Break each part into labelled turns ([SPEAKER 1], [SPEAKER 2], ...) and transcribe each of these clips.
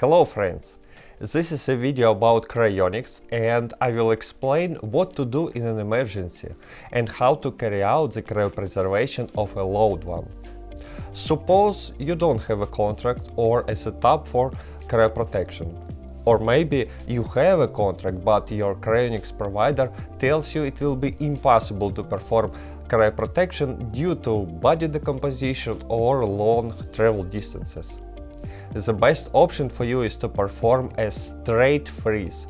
[SPEAKER 1] Hello friends! This is a video about cryonics and I will explain what to do in an emergency and how to carry out the cryopreservation of a loved one. Suppose you don't have a contract or a setup for cryoprotection. Or maybe you have a contract but your cryonics provider tells you it will be impossible to perform cryoprotection due to body decomposition or long travel distances. The best option for you is to perform a straight freeze,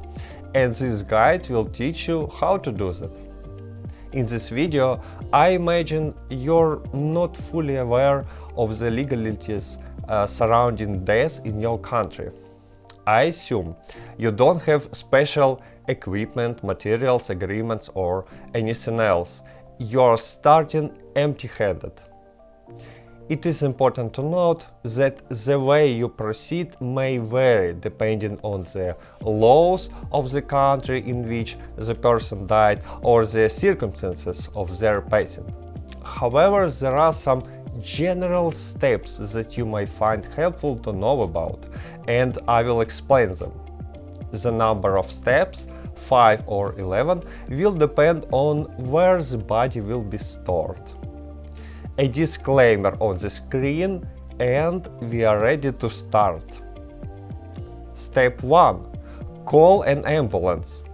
[SPEAKER 1] and this guide will teach you how to do that. In this video, I imagine you're not fully aware of the legalities surrounding death in your country. I assume you don't have special equipment, materials, agreements or anything else. You're starting empty-handed. It is important to note that the way you proceed may vary depending on the laws of the country in which the person died or the circumstances of their passing. However, there are some general steps that you might find helpful to know about, and I will explain them. The number of steps, 5 or 11, will depend on where the body will be stored. A disclaimer on the screen and we are ready to start. Step 1. Call an ambulance.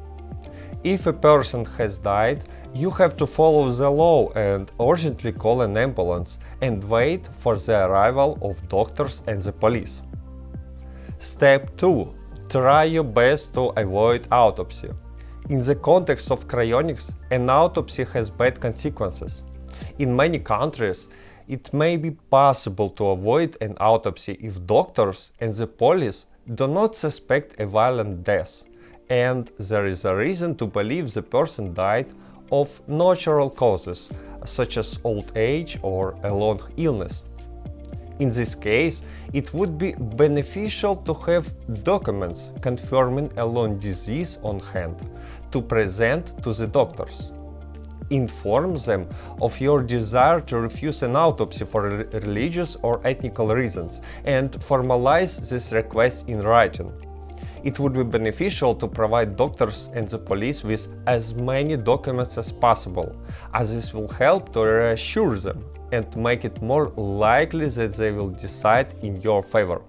[SPEAKER 1] If a person has died, you have to follow the law and urgently call an ambulance and wait for the arrival of doctors and the police. Step 2. Try your best to avoid autopsy. In the context of cryonics, an autopsy has bad consequences. In many countries, it may be possible to avoid an autopsy if doctors and the police do not suspect a violent death, and there is a reason to believe the person died of natural causes, such as old age or a long illness. In this case, it would be beneficial to have documents confirming a long disease on hand to present to the doctors. Inform them of your desire to refuse an autopsy for religious or ethnical reasons and formalize this request in writing. It would be beneficial to provide doctors and the police with as many documents as possible, as this will help to reassure them and make it more likely that they will decide in your favor.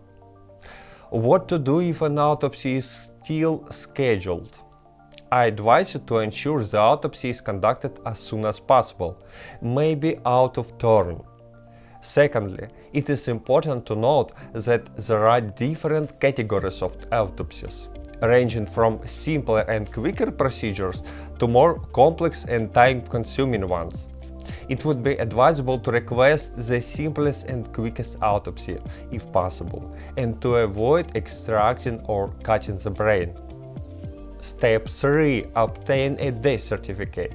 [SPEAKER 1] What to do if an autopsy is still scheduled? I advise you to ensure the autopsy is conducted as soon as possible, maybe out of turn. Secondly, it is important to note that there are different categories of autopsies, ranging from simpler and quicker procedures to more complex and time-consuming ones. It would be advisable to request the simplest and quickest autopsy, if possible, and to avoid extracting or cutting the brain. Step 3. Obtain a death certificate.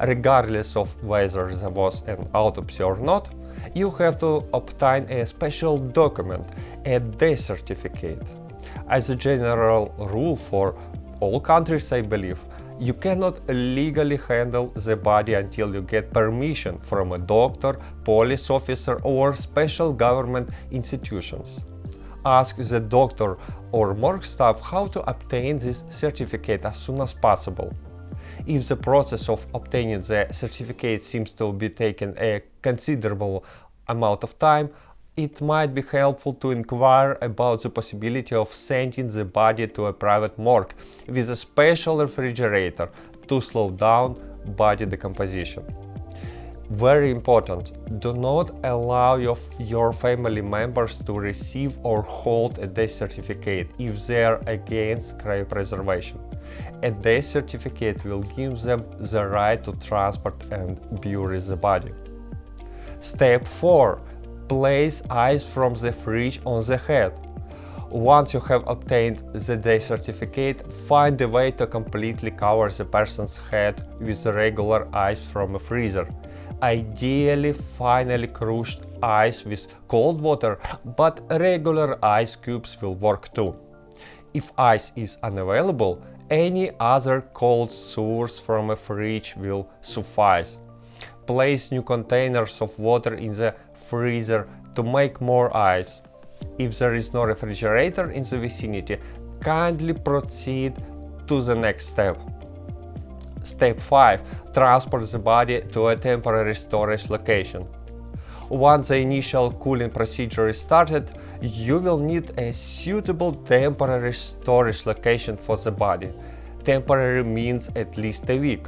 [SPEAKER 1] Regardless of whether there was an autopsy or not, you have to obtain a special document, a death certificate. As a general rule for all countries, I believe, you cannot legally handle the body until you get permission from a doctor, police officer or special government institutions. Ask the doctor or morgue staff how to obtain this certificate as soon as possible. If the process of obtaining the certificate seems to be taking a considerable amount of time, it might be helpful to inquire about the possibility of sending the body to a private morgue with a special refrigerator to slow down body decomposition. Very important, do not allow your family members to receive or hold a death certificate if they are against cryopreservation. A death certificate will give them the right to transport and bury the body. Step 4. Place ice from the fridge on the head. Once you have obtained the death certificate, find a way to completely cover the person's head with regular ice from a freezer. Ideally, finely crushed ice with cold water, but regular ice cubes will work too. If ice is unavailable, any other cold source from a fridge will suffice. Place new containers of water in the freezer to make more ice. If there is no refrigerator in the vicinity, kindly proceed to the next step. Step 5. Transport the body to a temporary storage location. Once the initial cooling procedure is started, you will need a suitable temporary storage location for the body. Temporary means at least a week.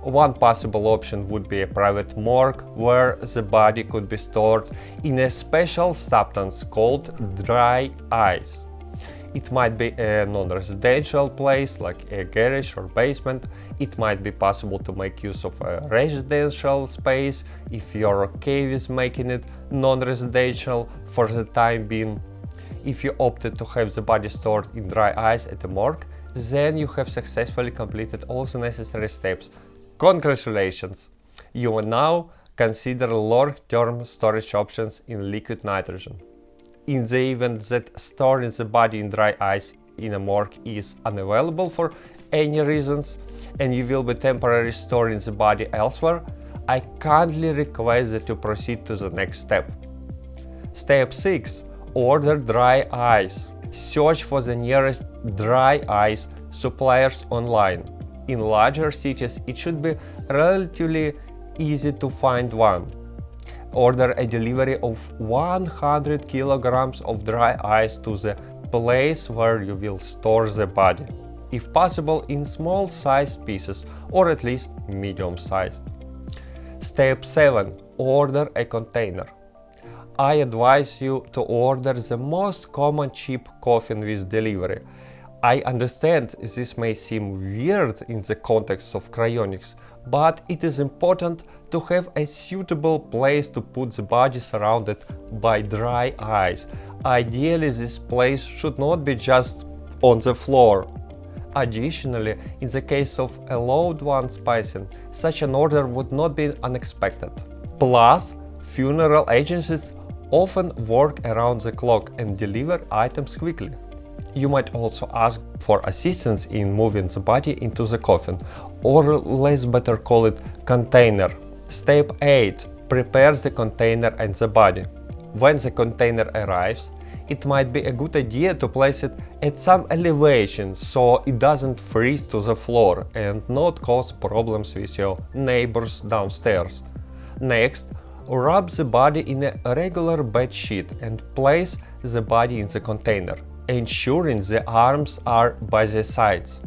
[SPEAKER 1] One possible option would be a private morgue where the body could be stored in a special substance called dry ice. It might be a non-residential place like a garage or basement. It might be possible to make use of a residential space if you're okay with making it non-residential for the time being. If you opted to have the body stored in dry ice at a morgue, then you have successfully completed all the necessary steps. Congratulations! You will now consider long-term storage options in liquid nitrogen. In the event that storing the body in dry ice in a morgue is unavailable for any reasons and you will be temporarily storing the body elsewhere, I kindly request that you proceed to the next step. Step 6. Order dry ice. Search for the nearest dry ice suppliers online. In larger cities, it should be relatively easy to find one. Order a delivery of 100 kilograms of dry ice to the place where you will store the body, if possible in small-sized pieces or at least medium-sized. Step 7. Order a container. I advise you to order the most common cheap coffin with delivery. I understand this may seem weird in the context of cryonics, but it is important to have a suitable place to put the body surrounded by dry ice. Ideally, this place should not be just on the floor. Additionally, in the case of a loved one's passing, such an order would not be unexpected. Plus, funeral agencies often work around the clock and deliver items quickly. You might also ask for assistance in moving the body into the coffin, or let's better call it container. Step 8. Prepare the container and the body. When the container arrives, it might be a good idea to place it at some elevation so it doesn't freeze to the floor and not cause problems with your neighbors downstairs. Next, wrap the body in a regular bed sheet and place the body in the container, ensuring the arms are by the sides.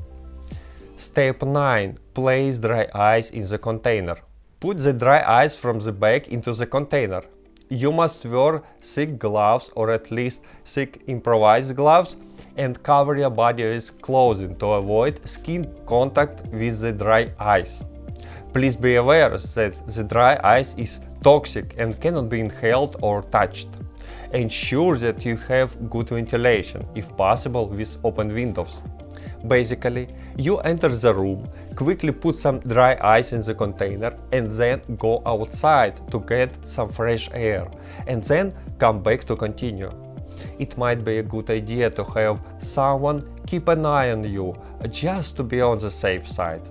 [SPEAKER 1] Step 9. Place dry ice in the container. Put the dry ice from the bag into the container. You must wear thick gloves or at least thick improvised gloves and cover your body with clothing to avoid skin contact with the dry ice. Please be aware that the dry ice is toxic and cannot be inhaled or touched. Ensure that you have good ventilation, if possible with open windows. Basically, you enter the room, quickly put some dry ice in the container and then go outside to get some fresh air, and then come back to continue. It might be a good idea to have someone keep an eye on you, just to be on the safe side.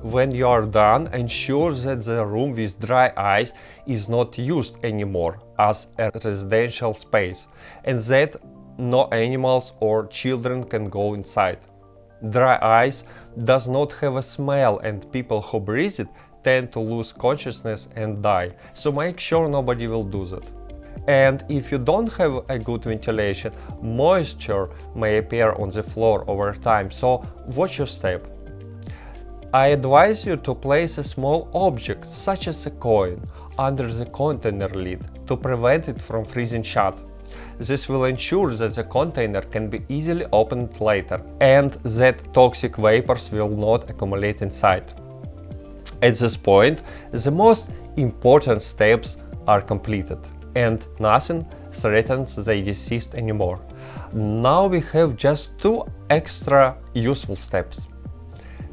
[SPEAKER 1] When you are done, ensure that the room with dry ice is not used anymore as a residential space, and that no animals or children can go inside. Dry ice does not have a smell and people who breathe it tend to lose consciousness and die, so make sure nobody will do that. And if you don't have a good ventilation, moisture may appear on the floor over time, so watch your step. I advise you to place a small object, such as a coin, under the container lid to prevent it from freezing shut. This will ensure that the container can be easily opened later and that toxic vapors will not accumulate inside. At this point, the most important steps are completed and nothing threatens the deceased anymore. Now we have just 2 extra useful steps.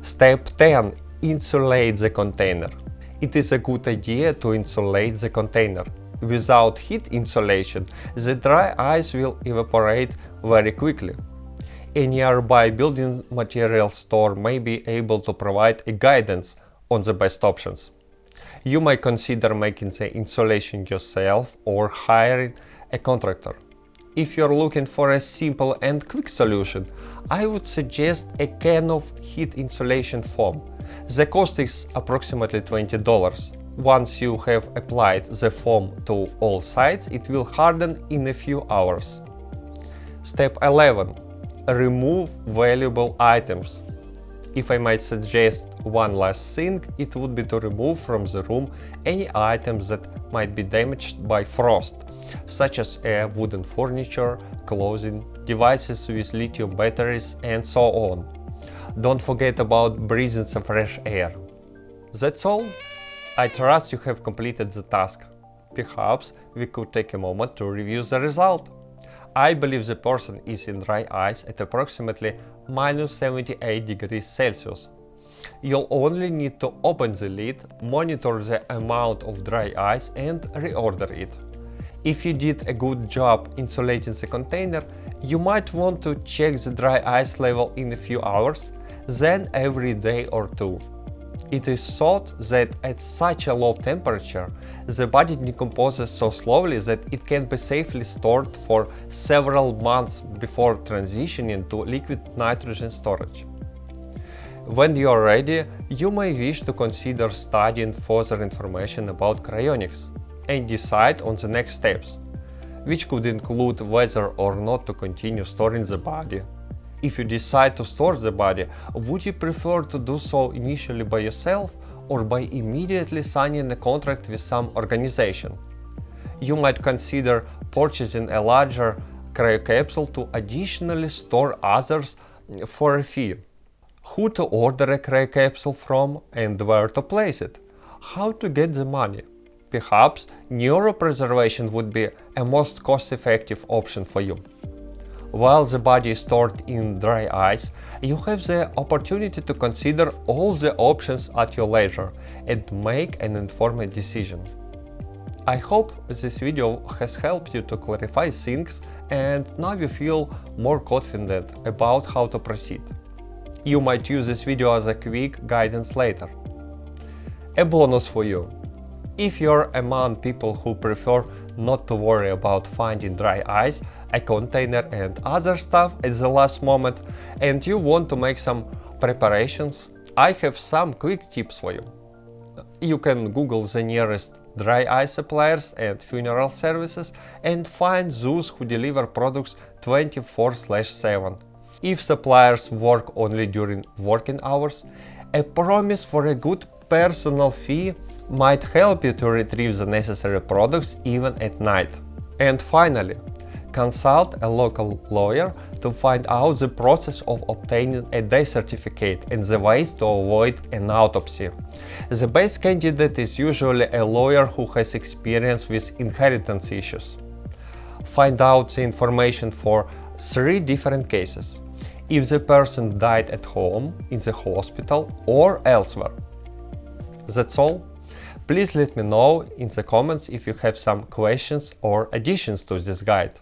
[SPEAKER 1] Step 10. Insulate the container. It is a good idea to insulate the container. Without heat insulation, the dry ice will evaporate very quickly. A nearby building material store may be able to provide a guidance on the best options. You may consider making the insulation yourself or hiring a contractor. If you're looking for a simple and quick solution, I would suggest a can of heat insulation foam. The cost is approximately $20. Once you have applied the foam to all sides, it will harden in a few hours. Step 11. Remove valuable items. If I might suggest one last thing, it would be to remove from the room any items that might be damaged by frost, such as wooden furniture, clothing, devices with lithium batteries, and so on. Don't forget about breathing some fresh air. That's all. I trust you have completed the task. Perhaps we could take a moment to review the result. I believe the person is in dry ice at approximately -78 degrees Celsius. You'll only need to open the lid, monitor the amount of dry ice, and reorder it. If you did a good job insulating the container, you might want to check the dry ice level in a few hours, then every day or two. It is thought that at such a low temperature, the body decomposes so slowly that it can be safely stored for several months before transitioning to liquid nitrogen storage. When you are ready, you may wish to consider studying further information about cryonics and decide on the next steps, which could include whether or not to continue storing the body. If you decide to store the body, would you prefer to do so initially by yourself or by immediately signing a contract with some organization? You might consider purchasing a larger cryocapsule to additionally store others for a fee. Who to order a cryocapsule from and where to place it? How to get the money? Perhaps neuropreservation would be a most cost-effective option for you. While the body is stored in dry ice, you have the opportunity to consider all the options at your leisure and make an informed decision. I hope this video has helped you to clarify things and now you feel more confident about how to proceed. You might use this video as a quick guidance later. A bonus for you. If you're among people who prefer not to worry about finding dry ice, a container and other stuff at the last moment, and you want to make some preparations, I have some quick tips for you. You can Google the nearest dry ice suppliers and funeral services and find those who deliver products 24/7. If suppliers work only during working hours, a promise for a good personal fee might help you to retrieve the necessary products even at night. And finally, consult a local lawyer to find out the process of obtaining a death certificate and the ways to avoid an autopsy. The best candidate is usually a lawyer who has experience with inheritance issues. Find out the information for 3 different cases: if the person died at home, in the hospital, or elsewhere. That's all. Please let me know in the comments if you have some questions or additions to this guide.